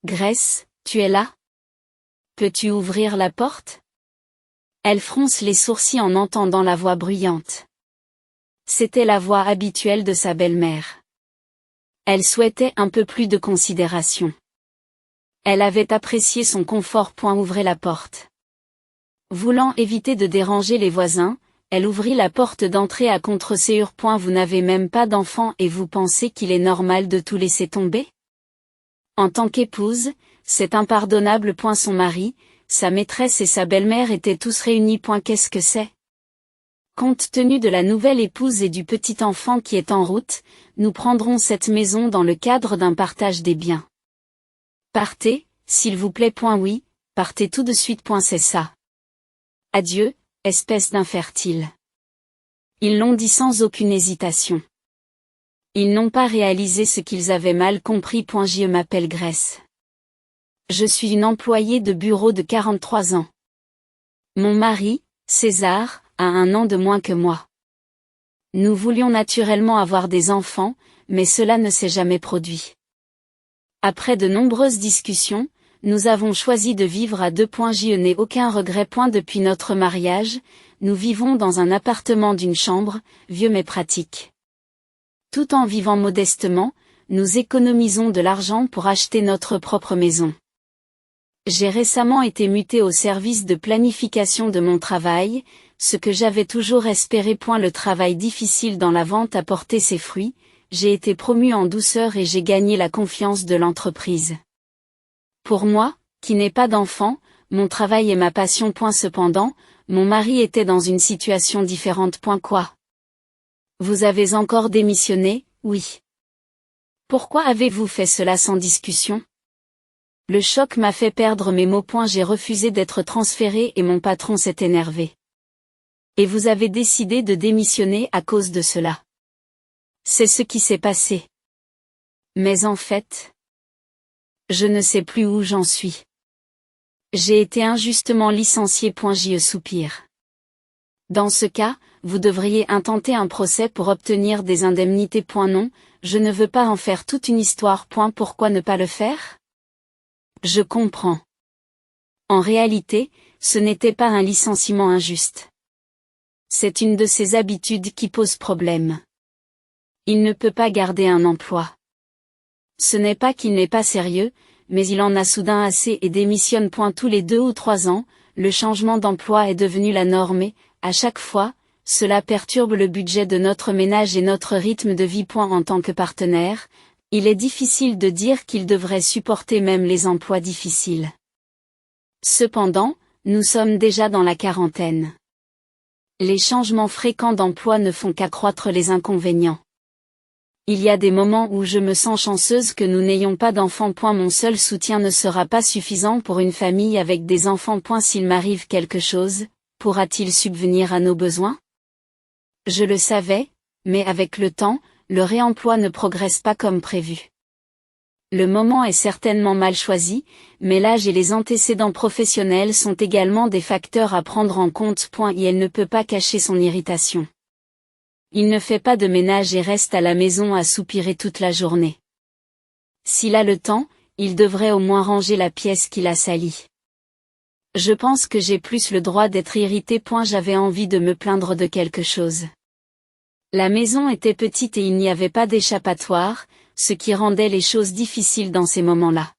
Grace, tu es là? Peux-tu ouvrir la porte? Elle fronce les sourcils en entendant la voix bruyante. C'était la voix habituelle de sa belle-mère. Elle souhaitait un peu plus de considération. Elle avait apprécié son confort. Ouvrait la porte. Voulant éviter de déranger les voisins, elle ouvrit la porte d'entrée à contre-serrure. Vous n'avez même pas d'enfant et vous pensez qu'il est normal de tout laisser tomber? En tant qu'épouse, c'est impardonnable. Son mari, sa maîtresse et sa belle-mère étaient tous réunis. Qu'est-ce que c'est? Compte tenu de la nouvelle épouse et du petit enfant qui est en route, nous prendrons cette maison dans le cadre d'un partage des biens. Partez, s'il vous plaît. Oui, partez tout de suite. C'est ça. Adieu, espèce d'infertile. Ils l'ont dit sans aucune hésitation. Ils n'ont pas réalisé ce qu'ils avaient mal compris. Je m'appelle Grace. Je suis une employée de bureau de 43 ans. Mon mari, César, a 1 an de moins que moi. Nous voulions naturellement avoir des enfants, mais cela ne s'est jamais produit. Après de nombreuses discussions, nous avons choisi de vivre à 2. Je n'ai aucun regret. Depuis notre mariage, nous vivons dans un appartement d'une chambre, vieux mais pratique. Tout en vivant modestement, nous économisons de l'argent pour acheter notre propre maison. J'ai récemment été mutée au service de planification de mon travail, ce que j'avais toujours espéré. Le travail difficile dans la vente a porté ses fruits, j'ai été promue en douceur et j'ai gagné la confiance de l'entreprise. Pour moi, qui n'ai pas d'enfant, mon travail est ma passion. Cependant, mon mari était dans une situation différente. Quoi? Vous avez encore démissionné? Oui. Pourquoi avez-vous fait cela sans discussion? Le choc m'a fait perdre mes mots. J'ai refusé d'être transféré et mon patron s'est énervé. Et vous avez décidé de démissionner à cause de cela. C'est ce qui s'est passé. Mais en fait, je ne sais plus où j'en suis. J'ai été injustement licencié. Je soupire. Dans ce cas, vous devriez intenter un procès pour obtenir des indemnités. Non, je ne veux pas en faire toute une histoire. Pourquoi ne pas le faire? Je comprends. En réalité, ce n'était pas un licenciement injuste. C'est une de ses habitudes qui pose problème. Il ne peut pas garder un emploi. Ce n'est pas qu'il n'est pas sérieux, mais il en a soudain assez et démissionne. Tous les 2 ou 3 ans, le changement d'emploi est devenu la norme et, à chaque fois, cela perturbe le budget de notre ménage et notre rythme de vie. En tant que partenaire, il est difficile de dire qu'il devrait supporter même les emplois difficiles. Cependant, nous sommes déjà dans la quarantaine. Les changements fréquents d'emploi ne font qu'accroître les inconvénients. Il y a des moments où je me sens chanceuse que nous n'ayons pas d'enfants. Mon seul soutien ne sera pas suffisant pour une famille avec des enfants. S'il m'arrive quelque chose, pourra-t-il subvenir à nos besoins? Je le savais, mais avec le temps, le réemploi ne progresse pas comme prévu. Le moment est certainement mal choisi, mais l'âge et les antécédents professionnels sont également des facteurs à prendre en compte. Et elle ne peut pas cacher son irritation. Il ne fait pas de ménage et reste à la maison à soupirer toute la journée. S'il a le temps, il devrait au moins ranger la pièce qu'il a salie. Je pense que j'ai plus le droit d'être irritée. J'avais envie de me plaindre de quelque chose. La maison était petite et il n'y avait pas d'échappatoire, ce qui rendait les choses difficiles dans ces moments-là.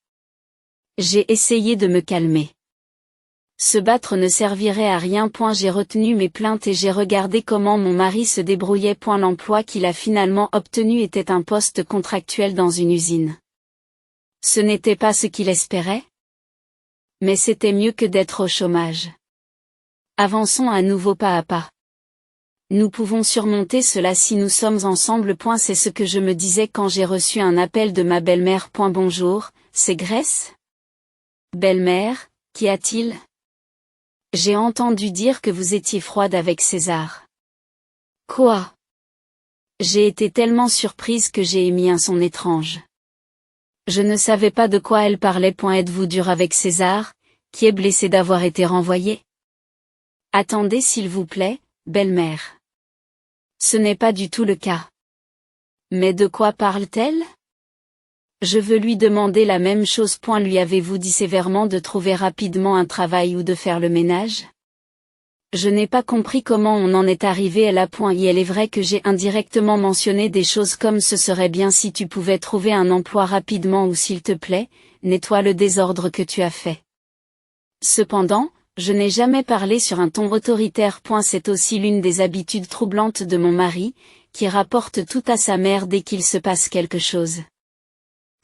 J'ai essayé de me calmer. Se battre ne servirait à rien. J'ai retenu mes plaintes et j'ai regardé comment mon mari se débrouillait. L'emploi qu'il a finalement obtenu était un poste contractuel dans une usine. Ce n'était pas ce qu'il espérait, mais c'était mieux que d'être au chômage. Avançons à nouveau pas à pas. Nous pouvons surmonter cela si nous sommes ensemble. C'est ce que je me disais quand j'ai reçu un appel de ma belle-mère. Bonjour, c'est Grace? Belle-mère, qu'y a-t-il? J'ai entendu dire que vous étiez froide avec César. Quoi? J'ai été tellement surprise que j'ai émis un son étrange. Je ne savais pas de quoi elle parlait. Êtes-vous dur avec César, qui est blessé d'avoir été renvoyé? Attendez s'il vous plaît, belle-mère. Ce n'est pas du tout le cas. Mais de quoi parle-t-elle? Je veux lui demander la même chose. Lui avez-vous dit sévèrement de trouver rapidement un travail ou de faire le ménage? Je n'ai pas compris comment on en est arrivé là. Et il est vrai que j'ai indirectement mentionné des choses comme ce serait bien si tu pouvais trouver un emploi rapidement ou s'il te plaît, nettoie le désordre que tu as fait. Cependant, je n'ai jamais parlé sur un ton autoritaire. C'est aussi l'une des habitudes troublantes de mon mari, qui rapporte tout à sa mère dès qu'il se passe quelque chose.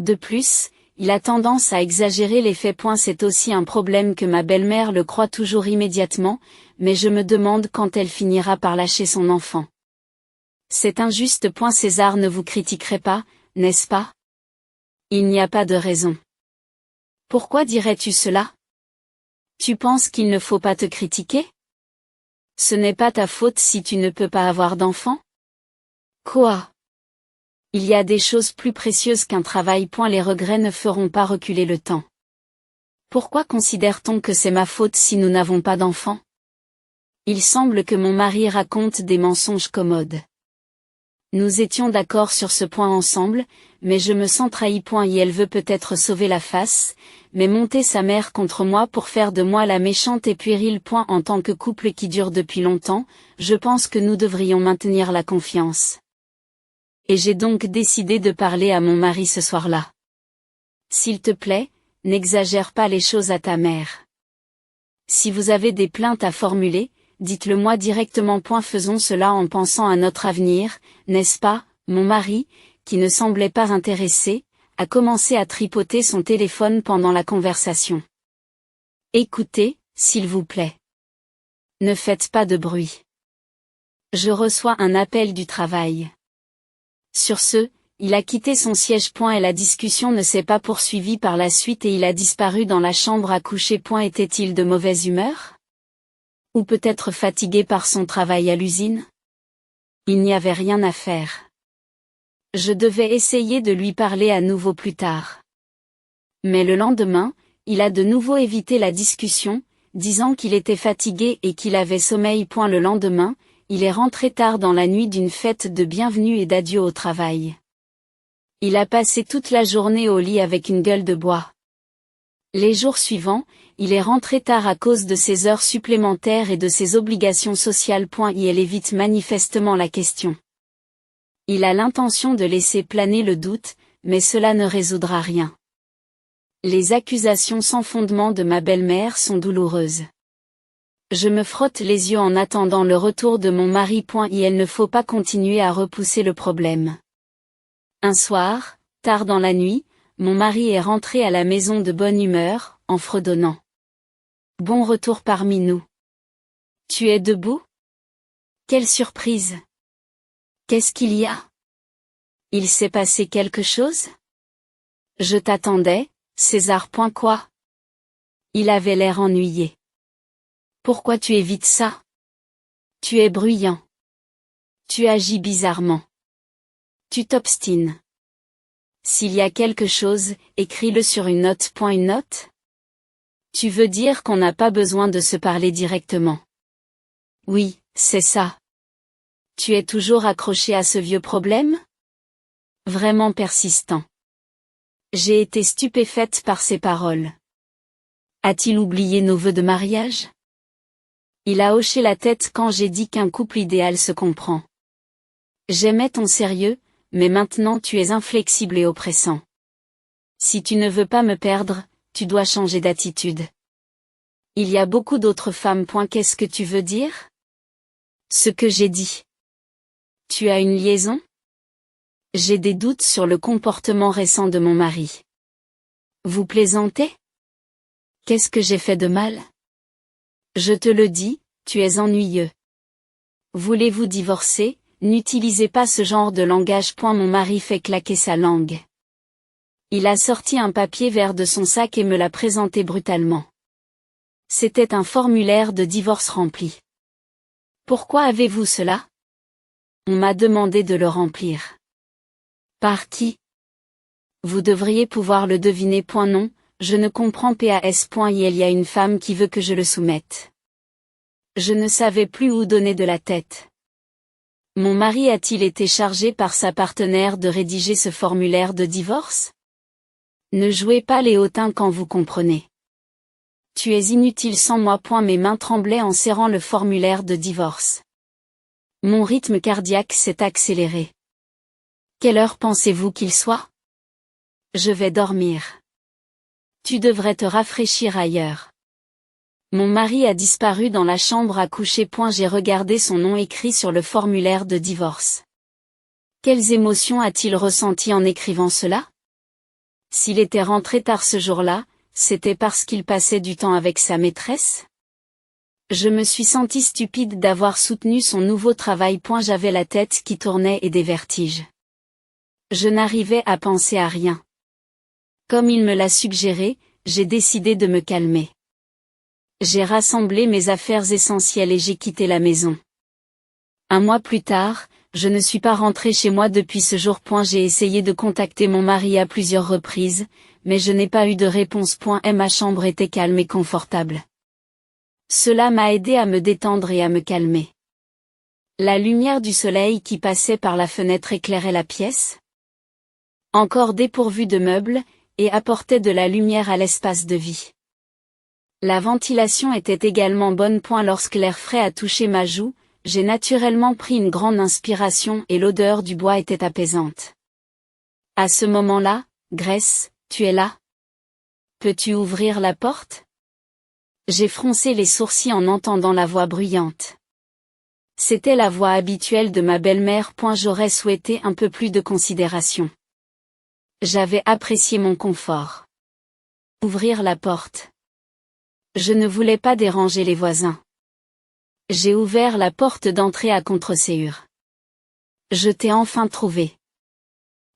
De plus, il a tendance à exagérer les faits. C'est aussi un problème que ma belle-mère le croit toujours immédiatement, mais je me demande quand elle finira par lâcher son enfant. C'est injuste. César ne vous critiquerait pas, n'est-ce pas? Il n'y a pas de raison. Pourquoi dirais-tu cela? Tu penses qu'il ne faut pas te critiquer? Ce n'est pas ta faute si tu ne peux pas avoir d'enfant? Quoi? Il y a des choses plus précieuses qu'un travail. Les regrets ne feront pas reculer le temps. Pourquoi considère-t-on que c'est ma faute si nous n'avons pas d'enfant? Il semble que mon mari raconte des mensonges commodes. Nous étions d'accord sur ce point ensemble, mais je me sens trahi. Et elle veut peut-être sauver la face, mais monter sa mère contre moi pour faire de moi la méchante et puérile. En tant que couple qui dure depuis longtemps, je pense que nous devrions maintenir la confiance. Et j'ai donc décidé de parler à mon mari ce soir-là. S'il te plaît, n'exagère pas les choses à ta mère. Si vous avez des plaintes à formuler, dites-le moi directement. Faisons cela en pensant à notre avenir, n'est-ce pas? Mon mari, qui ne semblait pas intéressé, a commencé à tripoter son téléphone pendant la conversation. Écoutez, s'il vous plaît. Ne faites pas de bruit. Je reçois un appel du travail. Sur ce, il a quitté son siège. Et la discussion ne s'est pas poursuivie par la suite et il a disparu dans la chambre à coucher. Était-il de mauvaise humeur? Ou peut-être fatigué par son travail à l'usine? Il n'y avait rien à faire. Je devais essayer de lui parler à nouveau plus tard. Mais le lendemain, il a de nouveau évité la discussion, disant qu'il était fatigué et qu'il avait sommeil. Le lendemain, il est rentré tard dans la nuit d'une fête de bienvenue et d'adieu au travail. Il a passé toute la journée au lit avec une gueule de bois. Les jours suivants, il est rentré tard à cause de ses heures supplémentaires et de ses obligations sociales. Et elle évite manifestement la question. Il a l'intention de laisser planer le doute, mais cela ne résoudra rien. Les accusations sans fondement de ma belle-mère sont douloureuses. Je me frotte les yeux en attendant le retour de mon mari. Et il ne faut pas continuer à repousser le problème. Un soir, tard dans la nuit, mon mari est rentré à la maison de bonne humeur, en fredonnant. Bon retour parmi nous. Tu es debout? Quelle surprise! Qu'est-ce qu'il y a? Il s'est passé quelque chose? Je t'attendais, César. Quoi? Il avait l'air ennuyé. Pourquoi tu évites ça? Tu es bruyant. Tu agis bizarrement. Tu t'obstines. S'il y a quelque chose, écris-le sur une note. Une note? Tu veux dire qu'on n'a pas besoin de se parler directement? Oui, c'est ça. Tu es toujours accroché à ce vieux problème? Vraiment persistant. J'ai été stupéfaite par ces paroles. A-t-il oublié nos vœux de mariage? Il a hoché la tête quand j'ai dit qu'un couple idéal se comprend. J'aimais ton sérieux, mais maintenant tu es inflexible et oppressant. Si tu ne veux pas me perdre, tu dois changer d'attitude. Il y a beaucoup d'autres femmes. Qu'est-ce que tu veux dire? Ce que j'ai dit. Tu as une liaison? J'ai des doutes sur le comportement récent de mon mari. Vous plaisantez? Qu'est-ce que j'ai fait de mal? Je te le dis, tu es ennuyeux. Voulez-vous divorcer? N'utilisez pas ce genre de langage. Mon mari fait claquer sa langue. Il a sorti un papier vert de son sac et me l'a présenté brutalement. C'était un formulaire de divorce rempli. Pourquoi avez-vous cela? On m'a demandé de le remplir. Par qui? Vous devriez pouvoir le deviner. Non, je ne comprends pas. Il y a une femme qui veut que je le soumette. Je ne savais plus où donner de la tête. Mon mari a-t-il été chargé par sa partenaire de rédiger ce formulaire de divorce? Ne jouez pas les hautains quand vous comprenez. Tu es inutile sans moi. Mes mains tremblaient en serrant le formulaire de divorce. Mon rythme cardiaque s'est accéléré. Quelle heure pensez-vous qu'il soit? Je vais dormir. Tu devrais te rafraîchir ailleurs. Mon mari a disparu dans la chambre à coucher. J'ai regardé son nom écrit sur le formulaire de divorce. Quelles émotions a-t-il ressenties en écrivant cela? S'il était rentré tard ce jour-là, c'était parce qu'il passait du temps avec sa maîtresse? Je me suis sentie stupide d'avoir soutenu son nouveau travail. J'avais la tête qui tournait et des vertiges. Je n'arrivais à penser à rien. Comme il me l'a suggéré, j'ai décidé de me calmer. J'ai rassemblé mes affaires essentielles et j'ai quitté la maison. Un mois plus tard, je ne suis pas rentrée chez moi depuis ce jour. J'ai essayé de contacter mon mari à plusieurs reprises, mais je n'ai pas eu de réponse. Ma chambre était calme et confortable. Cela m'a aidé à me détendre et à me calmer. La lumière du soleil qui passait par la fenêtre éclairait la pièce, encore dépourvue de meubles, et apportait de la lumière à l'espace de vie. La ventilation était également bonne. Lorsque l'air frais a touché ma joue, j'ai naturellement pris une grande inspiration et l'odeur du bois était apaisante. À ce moment-là, Grace, tu es là? Peux-tu ouvrir la porte? J'ai froncé les sourcils en entendant la voix bruyante. C'était la voix habituelle de ma belle-mère. J'aurais souhaité un peu plus de considération. J'avais apprécié mon confort. Ouvrir la porte. Je ne voulais pas déranger les voisins. J'ai ouvert la porte d'entrée à contre-serrure. Je t'ai enfin trouvé.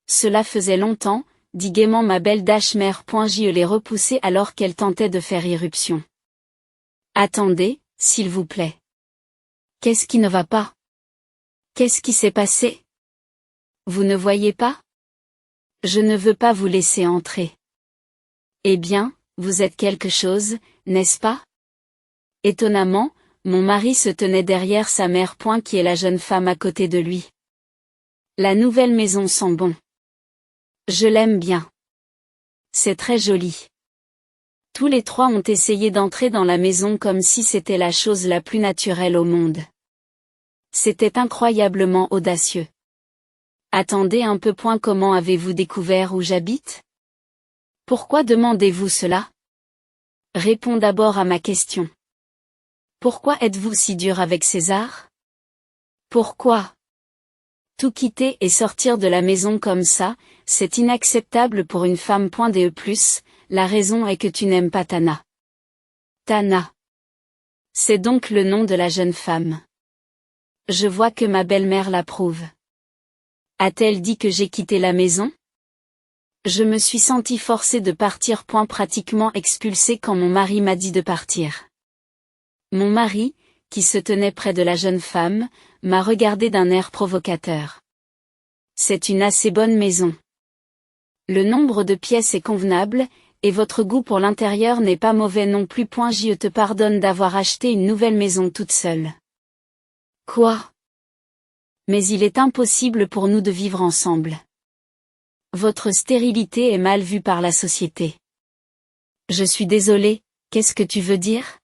Cela faisait longtemps, dit gaiement ma belle Dashmere. Je l'ai repoussée alors qu'elle tentait de faire irruption. Attendez, s'il vous plaît. Qu'est-ce qui ne va pas? Qu'est-ce qui s'est passé? Vous ne voyez pas? Je ne veux pas vous laisser entrer. Eh bien, vous êtes quelque chose, n'est-ce pas? Étonnamment, mon mari se tenait derrière sa mère. Qui est la jeune femme à côté de lui. La nouvelle maison sent bon. Je l'aime bien. C'est très joli. Tous les trois ont essayé d'entrer dans la maison comme si c'était la chose la plus naturelle au monde. C'était incroyablement audacieux. Attendez un peu. Comment avez-vous découvert où j'habite? Pourquoi demandez-vous cela? Réponds d'abord à ma question. Pourquoi êtes-vous si dur avec César? Pourquoi? Tout quitter et sortir de la maison comme ça, c'est inacceptable pour une femme. La raison est que tu n'aimes pas Tana. Tana. C'est donc le nom de la jeune femme. Je vois que ma belle-mère l'approuve. A-t-elle dit que j'ai quitté la maison? Je me suis sentie forcée de partir. Pratiquement expulsée quand mon mari m'a dit de partir. Mon mari, qui se tenait près de la jeune femme, m'a regardé d'un air provocateur. C'est une assez bonne maison. Le nombre de pièces est convenable, et votre goût pour l'intérieur n'est pas mauvais non plus. Je te pardonne d'avoir acheté une nouvelle maison toute seule. Quoi? Mais il est impossible pour nous de vivre ensemble. Votre stérilité est mal vue par la société. Je suis désolée, qu'est-ce que tu veux dire?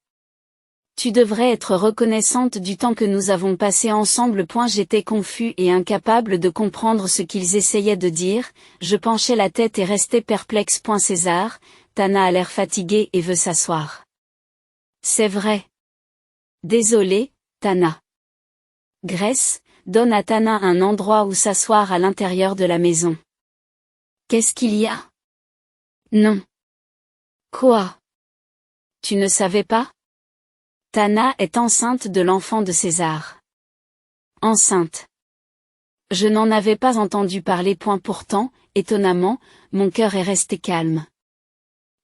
Tu devrais être reconnaissante du temps que nous avons passé ensemble. J'étais confus et incapable de comprendre ce qu'ils essayaient de dire, je penchais la tête et restais perplexe. César, Tana a l'air fatiguée et veut s'asseoir. C'est vrai. Désolée, Tana. Grace, donne à Tana un endroit où s'asseoir à l'intérieur de la maison. Qu'est-ce qu'il y a? Non. Quoi? Tu ne savais pas? Tana est enceinte de l'enfant de César. Enceinte. Je n'en avais pas entendu parler. Pourtant, étonnamment, mon cœur est resté calme.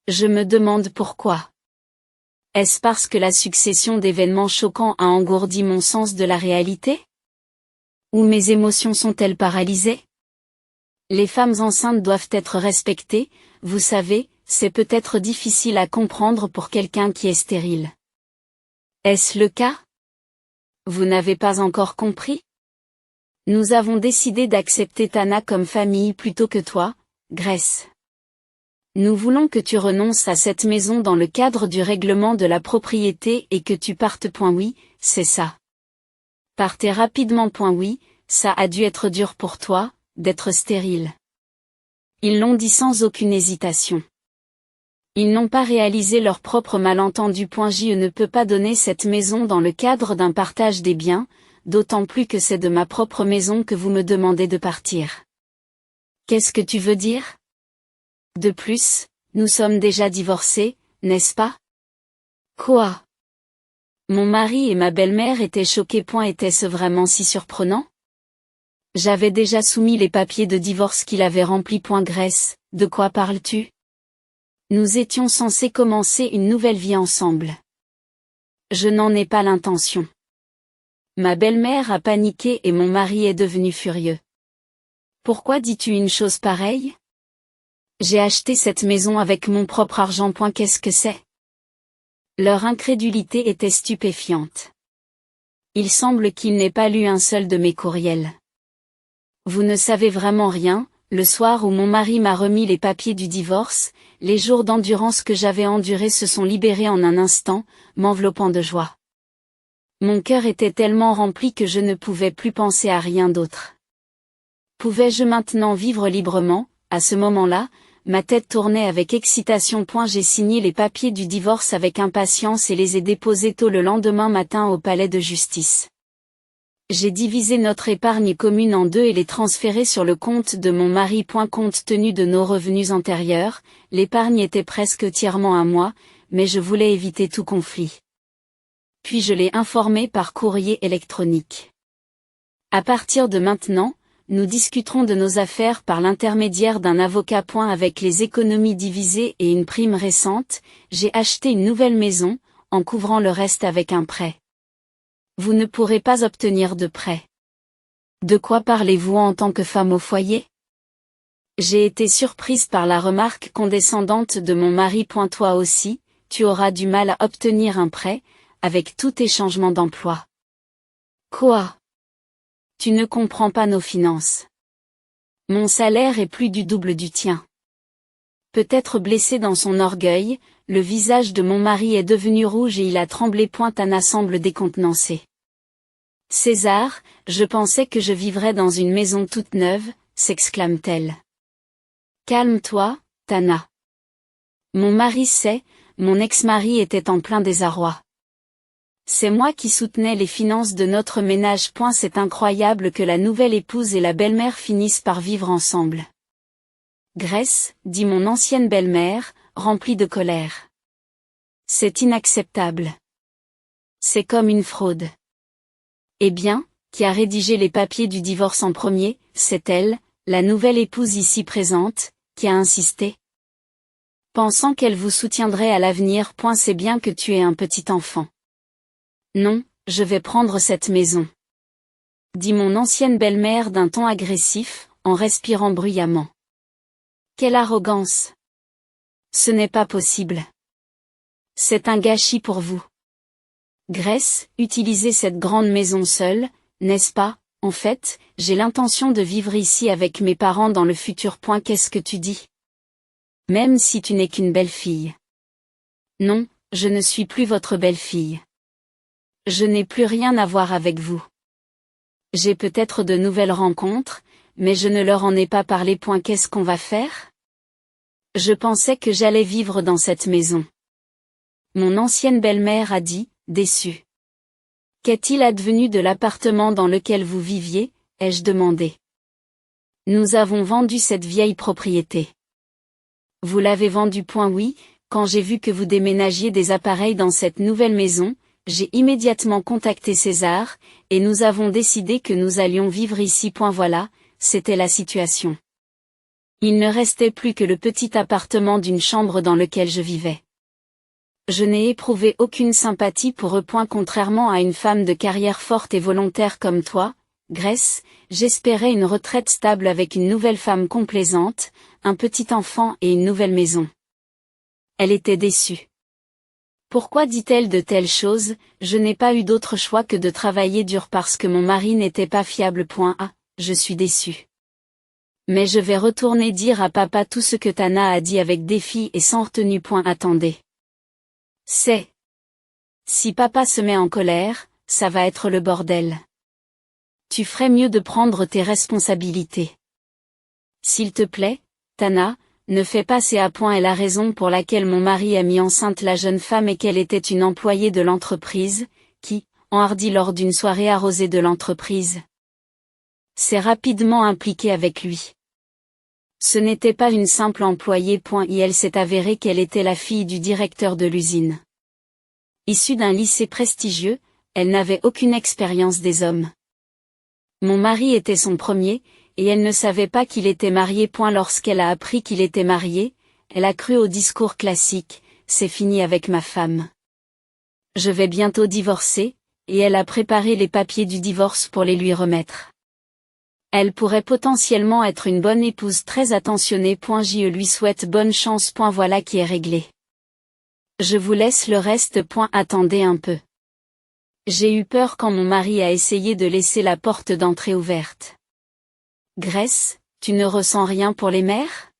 Je me demande pourquoi. Est-ce parce que la succession d'événements choquants a engourdi mon sens de la réalité? Ou mes émotions sont-elles paralysées? Les femmes enceintes doivent être respectées, vous savez, c'est peut-être difficile à comprendre pour quelqu'un qui est stérile. Est-ce le cas? Vous n'avez pas encore compris? Nous avons décidé d'accepter Tana comme famille plutôt que toi, Grace. Nous voulons que tu renonces à cette maison dans le cadre du règlement de la propriété et que tu partes. Oui, c'est ça. Partez rapidement. Oui, ça a dû être dur pour toi, d'être stérile. Ils l'ont dit sans aucune hésitation. Ils n'ont pas réalisé leur propre malentendu. Je ne peux pas donner cette maison dans le cadre d'un partage des biens, d'autant plus que c'est de ma propre maison que vous me demandez de partir. Qu'est-ce que tu veux dire? De plus, nous sommes déjà divorcés, n'est-ce pas? Quoi? Mon mari et ma belle-mère étaient choqués. Était-ce vraiment si surprenant? J'avais déjà soumis les papiers de divorce qu'il avait remplis. Grace, de quoi parles-tu? Nous étions censés commencer une nouvelle vie ensemble. Je n'en ai pas l'intention. Ma belle-mère a paniqué et mon mari est devenu furieux. Pourquoi dis-tu une chose pareille? J'ai acheté cette maison avec mon propre argent. Qu'est-ce que c'est? Leur incrédulité était stupéfiante. Il semble qu'il n'ait pas lu un seul de mes courriels. Vous ne savez vraiment rien. Le soir où mon mari m'a remis les papiers du divorce, les jours d'endurance que j'avais endurés se sont libérés en un instant, m'enveloppant de joie. Mon cœur était tellement rempli que je ne pouvais plus penser à rien d'autre. Pouvais-je maintenant vivre librement? À ce moment-là, ma tête tournait avec excitation. J'ai signé les papiers du divorce avec impatience et les ai déposés tôt le lendemain matin au palais de justice. J'ai divisé notre épargne commune en deux et les transféré sur le compte de mon mari. Compte tenu de nos revenus antérieurs, l'épargne était presque entièrement à moi, mais je voulais éviter tout conflit. Puis je l'ai informé par courrier électronique. À partir de maintenant, nous discuterons de nos affaires par l'intermédiaire d'un avocat. Avec les économies divisées et une prime récente, j'ai acheté une nouvelle maison, en couvrant le reste avec un prêt. Vous ne pourrez pas obtenir de prêt. De quoi parlez-vous en tant que femme au foyer? J'ai été surprise par la remarque condescendante de mon mari. Toi aussi, tu auras du mal à obtenir un prêt, avec tous tes changements d'emploi. Quoi? Tu ne comprends pas nos finances. Mon salaire est plus du double du tien. Peut-être blessé dans son orgueil, le visage de mon mari est devenu rouge et il a tremblé. Anna semble décontenancée. César, je pensais que je vivrais dans une maison toute neuve, s'exclame-t-elle. Calme-toi, Tana. Mon mari sait, mon ex-mari était en plein désarroi. C'est moi qui soutenais les finances de notre ménage. C'est incroyable que la nouvelle épouse et la belle-mère finissent par vivre ensemble. Grace, dit mon ancienne belle-mère, remplie de colère. C'est inacceptable. C'est comme une fraude. Eh bien, qui a rédigé les papiers du divorce en premier? C'est elle, la nouvelle épouse ici présente, qui a insisté. Pensant qu'elle vous soutiendrait à l'avenir. C'est bien que tu aies un petit enfant. Non, je vais prendre cette maison. Dit mon ancienne belle-mère d'un ton agressif, en respirant bruyamment. Quelle arrogance! Ce n'est pas possible. C'est un gâchis pour vous. Grace, utilisez cette grande maison seule, n'est-ce pas? En fait, j'ai l'intention de vivre ici avec mes parents dans le futur. Qu'est-ce que tu dis? Même si tu n'es qu'une belle-fille. Non, je ne suis plus votre belle-fille. Je n'ai plus rien à voir avec vous. J'ai peut-être de nouvelles rencontres, mais je ne leur en ai pas parlé. Qu'est-ce qu'on va faire? Je pensais que j'allais vivre dans cette maison. Mon ancienne belle-mère a dit, déçue. Qu'est-il advenu de l'appartement dans lequel vous viviez? Ai-je demandé. Nous avons vendu cette vieille propriété. Vous l'avez vendue? Oui, quand j'ai vu que vous déménagiez des appareils dans cette nouvelle maison, j'ai immédiatement contacté César, et nous avons décidé que nous allions vivre ici. Voilà, c'était la situation. Il ne restait plus que le petit appartement d'une chambre dans lequel je vivais. Je n'ai éprouvé aucune sympathie pour eux. Contrairement à une femme de carrière forte et volontaire comme toi, Grace, j'espérais une retraite stable avec une nouvelle femme complaisante, un petit enfant et une nouvelle maison. Elle était déçue. Pourquoi dit-elle de telles choses? Je n'ai pas eu d'autre choix que de travailler dur parce que mon mari n'était pas fiable. Je suis déçue. Mais je vais retourner dire à papa tout ce que Tana a dit avec défi et sans retenue. Attendez. Si papa se met en colère, ça va être le bordel. Tu ferais mieux de prendre tes responsabilités. S'il te plaît, Tana, ne fais pas ces appoints. Et la raison pour laquelle mon mari a mis enceinte la jeune femme est qu'elle était une employée de l'entreprise, qui, enhardie lors d'une soirée arrosée de l'entreprise, s'est rapidement impliquée avec lui. Ce n'était pas une simple employée. Et elle s'est avérée qu'elle était la fille du directeur de l'usine. Issue d'un lycée prestigieux, elle n'avait aucune expérience des hommes. Mon mari était son premier, et elle ne savait pas qu'il était marié. Lorsqu'elle a appris qu'il était marié, elle a cru au discours classique, c'est fini avec ma femme. Je vais bientôt divorcer, et elle a préparé les papiers du divorce pour les lui remettre. Elle pourrait potentiellement être une bonne épouse très attentionnée. Je lui souhaite bonne chance. Voilà qui est réglé. Je vous laisse le reste. Attendez un peu. J'ai eu peur quand mon mari a essayé de laisser la porte d'entrée ouverte. Grace, tu ne ressens rien pour les mères?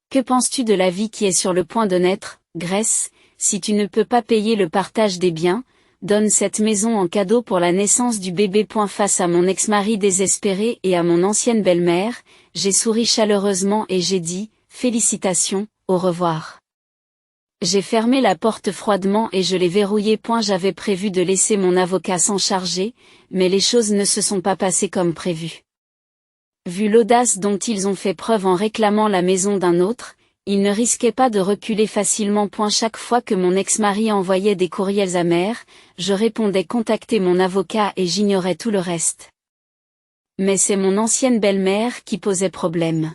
Que penses-tu de la vie qui est sur le point de naître, Grace? Si tu ne peux pas payer le partage des biens, donne cette maison en cadeau pour la naissance du bébé. Face à mon ex-mari désespéré et à mon ancienne belle-mère, j'ai souri chaleureusement et j'ai dit, félicitations, au revoir. J'ai fermé la porte froidement et je l'ai verrouillée. J'avais prévu de laisser mon avocat s'en charger, mais les choses ne se sont pas passées comme prévu. Vu l'audace dont ils ont fait preuve en réclamant la maison d'un autre, ils ne risquaient pas de reculer facilement. Chaque fois que mon ex-mari envoyait des courriels amers, je répondais contacter mon avocat et j'ignorais tout le reste. Mais c'est mon ancienne belle-mère qui posait problème.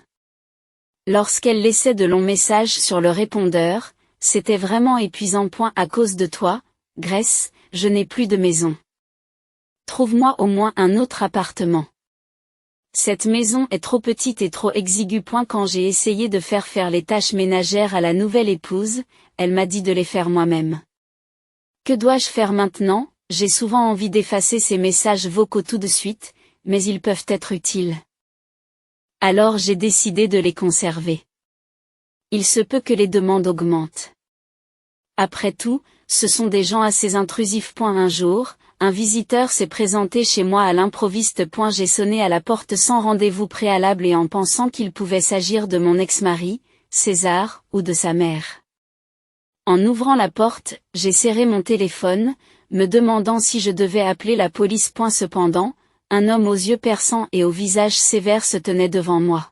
Lorsqu'elle laissait de longs messages sur le répondeur, c'était vraiment épuisant. À cause de toi, Grace, je n'ai plus de maison. Trouve-moi au moins un autre appartement. Cette maison est trop petite et trop exiguë. Quand j'ai essayé de faire les tâches ménagères à la nouvelle épouse, elle m'a dit de les faire moi-même. Que dois-je faire maintenant? J'ai souvent envie d'effacer ces messages vocaux tout de suite, mais ils peuvent être utiles. Alors j'ai décidé de les conserver. Il se peut que les demandes augmentent. Après tout, ce sont des gens assez intrusifs. Un jour, un visiteur s'est présenté chez moi à l'improviste. J'ai sonné à la porte sans rendez-vous préalable et en pensant qu'il pouvait s'agir de mon ex-mari, César, ou de sa mère. En ouvrant la porte, j'ai serré mon téléphone, me demandant si je devais appeler la police. Cependant, un homme aux yeux perçants et au visage sévère se tenait devant moi.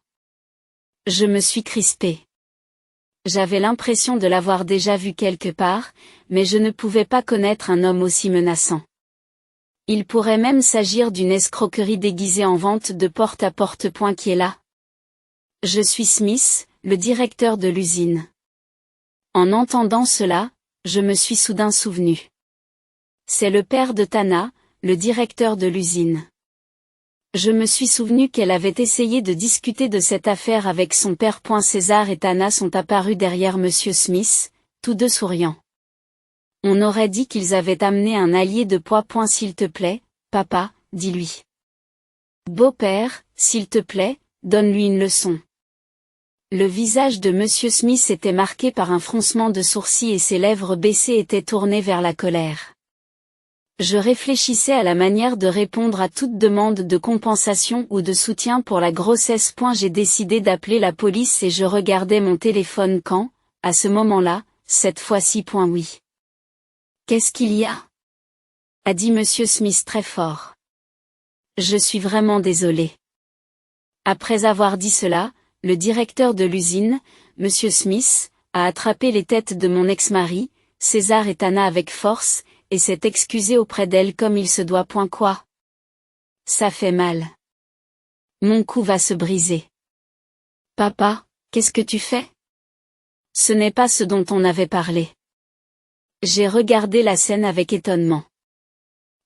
Je me suis crispée. J'avais l'impression de l'avoir déjà vu quelque part, mais je ne pouvais pas connaître un homme aussi menaçant. Il pourrait même s'agir d'une escroquerie déguisée en vente de porte à porte. Qui est là? Je suis Smith, le directeur de l'usine. En entendant cela, je me suis soudain souvenu. C'est le père de Tana, le directeur de l'usine. Je me suis souvenu qu'elle avait essayé de discuter de cette affaire avec son père. César et Tana sont apparus derrière Monsieur Smith, tous deux souriants. On aurait dit qu'ils avaient amené un allié de poids. S'il te plaît, papa, dis-lui. Beau-père, s'il te plaît, donne-lui une leçon. Le visage de Monsieur Smith était marqué par un froncement de sourcils et ses lèvres baissées étaient tournées vers la colère. Je réfléchissais à la manière de répondre à toute demande de compensation ou de soutien pour la grossesse. J'ai décidé d'appeler la police et je regardais mon téléphone quand, à ce moment-là, cette fois-ci. Oui. Qu'est-ce qu'il y a? A dit Monsieur Smith très fort. Je suis vraiment désolé. Après avoir dit cela, le directeur de l'usine, Monsieur Smith, a attrapé les têtes de mon ex-mari, César et Tana avec force, et s'est excusé auprès d'elle comme il se doit. Quoi? Ça fait mal. Mon cou va se briser. Papa, qu'est-ce que tu fais? Ce n'est pas ce dont on avait parlé. J'ai regardé la scène avec étonnement.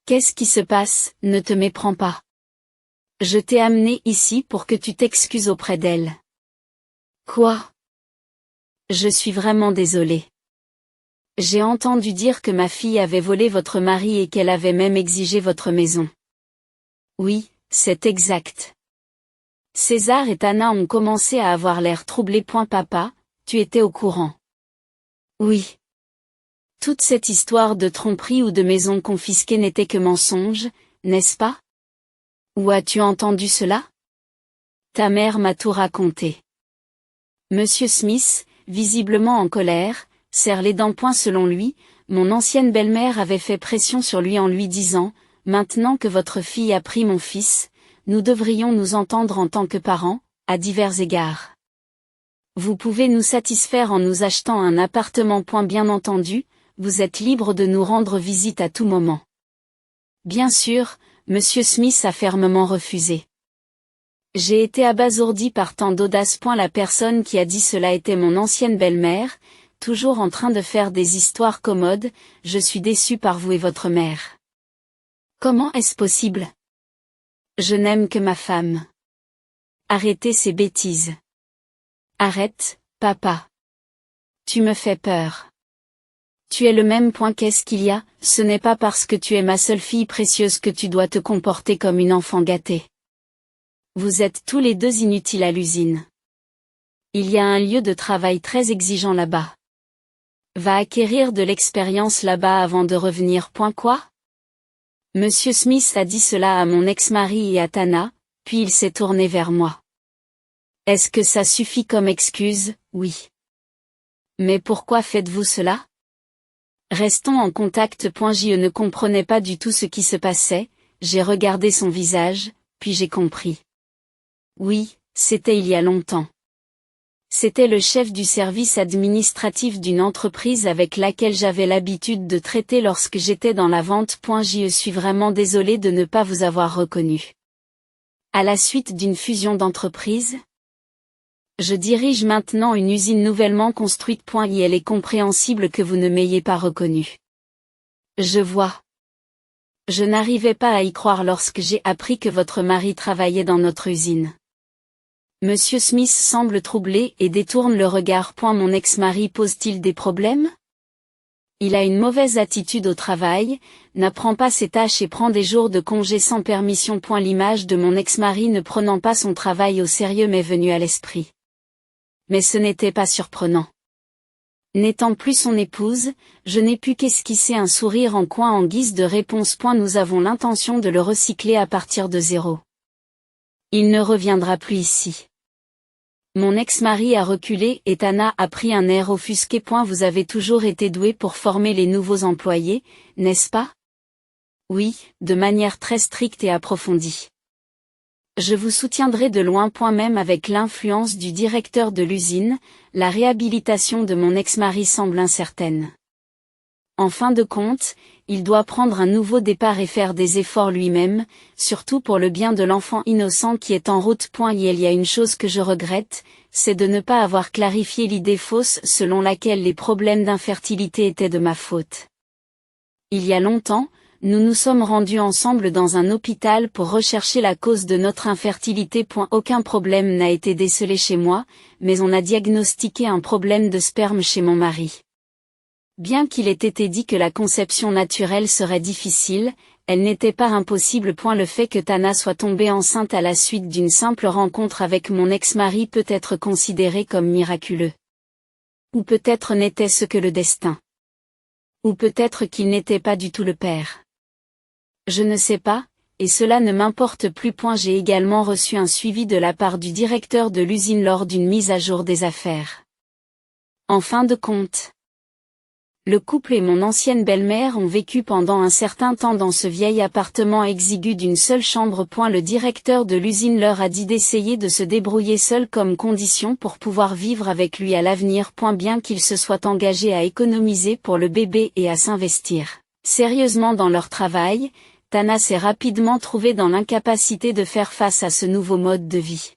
Qu'est-ce qui se passe? Ne te méprends pas. Je t'ai amené ici pour que tu t'excuses auprès d'elle. Quoi? Je suis vraiment désolée. J'ai entendu dire que ma fille avait volé votre mari et qu'elle avait même exigé votre maison. Oui, c'est exact. César et Tana ont commencé à avoir l'air troublés. Papa, tu étais au courant? Oui. Toute cette histoire de tromperie ou de maison confisquée n'était que mensonge, n'est-ce pas? Où as-tu entendu cela? Ta mère m'a tout raconté. Monsieur Smith, visiblement en colère, serre les dents. Selon lui, mon ancienne belle-mère avait fait pression sur lui en lui disant, maintenant que votre fille a pris mon fils, nous devrions nous entendre en tant que parents, à divers égards. Vous pouvez nous satisfaire en nous achetant un appartement. Bien entendu, vous êtes libre de nous rendre visite à tout moment. Bien sûr, Monsieur Smith a fermement refusé. J'ai été abasourdi par tant d'audace. La personne qui a dit cela était mon ancienne belle-mère, toujours en train de faire des histoires commodes. Je suis déçu par vous et votre mère. Comment est-ce possible? Je n'aime que ma femme. Arrêtez ces bêtises. Arrête, papa. Tu me fais peur. Tu es le même. Qu'est-ce qu'il y a? Ce n'est pas parce que tu es ma seule fille précieuse que tu dois te comporter comme une enfant gâtée. Vous êtes tous les deux inutiles à l'usine. Il y a un lieu de travail très exigeant là-bas. Va acquérir de l'expérience là-bas avant de revenir. Quoi? Monsieur Smith a dit cela à mon ex-mari et à Tana, puis il s'est tourné vers moi. Est-ce que ça suffit comme excuse? Oui. Mais pourquoi faites-vous cela? Restons en contact. Je ne comprenais pas du tout ce qui se passait, j'ai regardé son visage, puis j'ai compris. Oui, c'était il y a longtemps. C'était le chef du service administratif d'une entreprise avec laquelle j'avais l'habitude de traiter lorsque j'étais dans la vente. Je suis vraiment désolé de ne pas vous avoir reconnu. À la suite d'une fusion d'entreprises? Je dirige maintenant une usine nouvellement construite. Et elle est compréhensible que vous ne m'ayez pas reconnu. Je vois. Je n'arrivais pas à y croire lorsque j'ai appris que votre mari travaillait dans notre usine. Monsieur Smith semble troublé et détourne le regard. Mon ex-mari pose-t-il des problèmes? Il a une mauvaise attitude au travail, n'apprend pas ses tâches et prend des jours de congé sans permission. L'image de mon ex-mari ne prenant pas son travail au sérieux m'est venue à l'esprit. Mais ce n'était pas surprenant. N'étant plus son épouse, je n'ai pu qu'esquisser un sourire en coin en guise de réponse. Nous avons l'intention de le recycler à partir de zéro. Il ne reviendra plus ici. Mon ex-mari a reculé et Tana a pris un air offusqué. Vous avez toujours été doué pour former les nouveaux employés, n'est-ce pas? Oui, de manière très stricte et approfondie. Je vous soutiendrai de loin. Même avec l'influence du directeur de l'usine, la réhabilitation de mon ex-mari semble incertaine. En fin de compte, il doit prendre un nouveau départ et faire des efforts lui-même, surtout pour le bien de l'enfant innocent qui est en route. Il y a une chose que je regrette, c'est de ne pas avoir clarifié l'idée fausse selon laquelle les problèmes d'infertilité étaient de ma faute. Il y a longtemps, nous nous sommes rendus ensemble dans un hôpital pour rechercher la cause de notre infertilité. Aucun problème n'a été décelé chez moi, mais on a diagnostiqué un problème de sperme chez mon mari. Bien qu'il ait été dit que la conception naturelle serait difficile, elle n'était pas impossible. Le fait que Tana soit tombée enceinte à la suite d'une simple rencontre avec mon ex-mari peut être considéré comme miraculeux. Ou peut-être n'était-ce que le destin. Ou peut-être qu'il n'était pas du tout le père. Je ne sais pas, et cela ne m'importe plus. J'ai également reçu un suivi de la part du directeur de l'usine lors d'une mise à jour des affaires. En fin de compte, le couple et mon ancienne belle-mère ont vécu pendant un certain temps dans ce vieil appartement exigu d'une seule chambre. Le directeur de l'usine leur a dit d'essayer de se débrouiller seul comme condition pour pouvoir vivre avec lui à l'avenir. Bien qu'ils se soient engagés à économiser pour le bébé et à s'investir sérieusement dans leur travail, Tana s'est rapidement trouvée dans l'incapacité de faire face à ce nouveau mode de vie.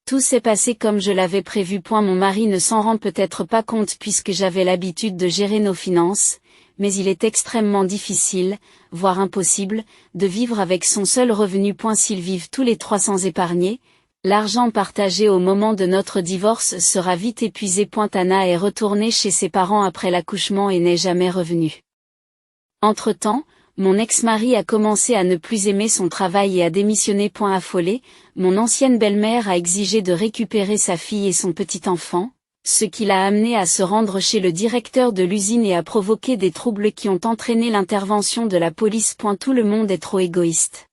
Tout s'est passé comme je l'avais prévu. Mon mari ne s'en rend peut-être pas compte puisque j'avais l'habitude de gérer nos finances, mais il est extrêmement difficile, voire impossible, de vivre avec son seul revenu. S'ils vivent tous les trois sans épargner, l'argent partagé au moment de notre divorce sera vite épuisé. Tana est retournée chez ses parents après l'accouchement et n'est jamais revenue. Entre-temps, Mon ex-mari a commencé à ne plus aimer son travail et a démissionné. Affolée, mon ancienne belle-mère a exigé de récupérer sa fille et son petit enfant, ce qui l'a amené à se rendre chez le directeur de l'usine et à provoquer des troubles qui ont entraîné l'intervention de la police. Tout le monde est trop égoïste.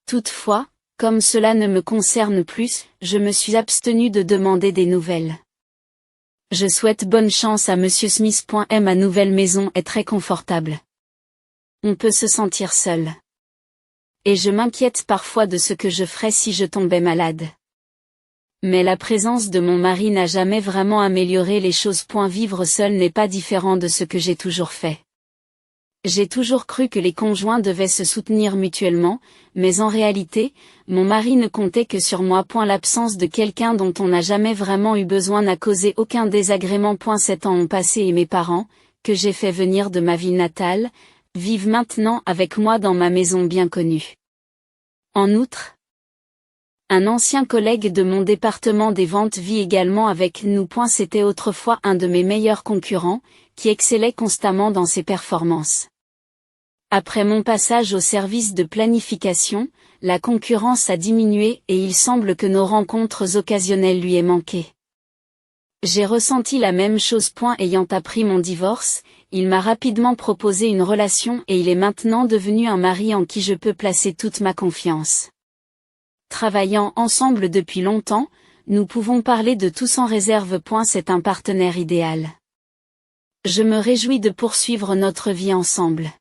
Toutefois, comme cela ne me concerne plus, je me suis abstenu de demander des nouvelles. Je souhaite bonne chance à Monsieur Smith. Ma nouvelle maison est très confortable. On peut se sentir seul. Et je m'inquiète parfois de ce que je ferais si je tombais malade. Mais la présence de mon mari n'a jamais vraiment amélioré les choses. Vivre seul n'est pas différent de ce que j'ai toujours fait. J'ai toujours cru que les conjoints devaient se soutenir mutuellement, mais en réalité, mon mari ne comptait que sur moi. L'absence de quelqu'un dont on n'a jamais vraiment eu besoin n'a causé aucun désagrément. 7 ans ont passé et mes parents, que j'ai fait venir de ma ville natale, vivent maintenant avec moi dans ma maison bien connue. En outre, un ancien collègue de mon département des ventes vit également avec nous. C'était autrefois un de mes meilleurs concurrents, qui excellait constamment dans ses performances. Après mon passage au service de planification, la concurrence a diminué et il semble que nos rencontres occasionnelles lui aient manqué. J'ai ressenti la même chose. Ayant appris mon divorce, il m'a rapidement proposé une relation et il est maintenant devenu un mari en qui je peux placer toute ma confiance. Travaillant ensemble depuis longtemps, nous pouvons parler de tout sans réserve. C'est un partenaire idéal. Je me réjouis de poursuivre notre vie ensemble.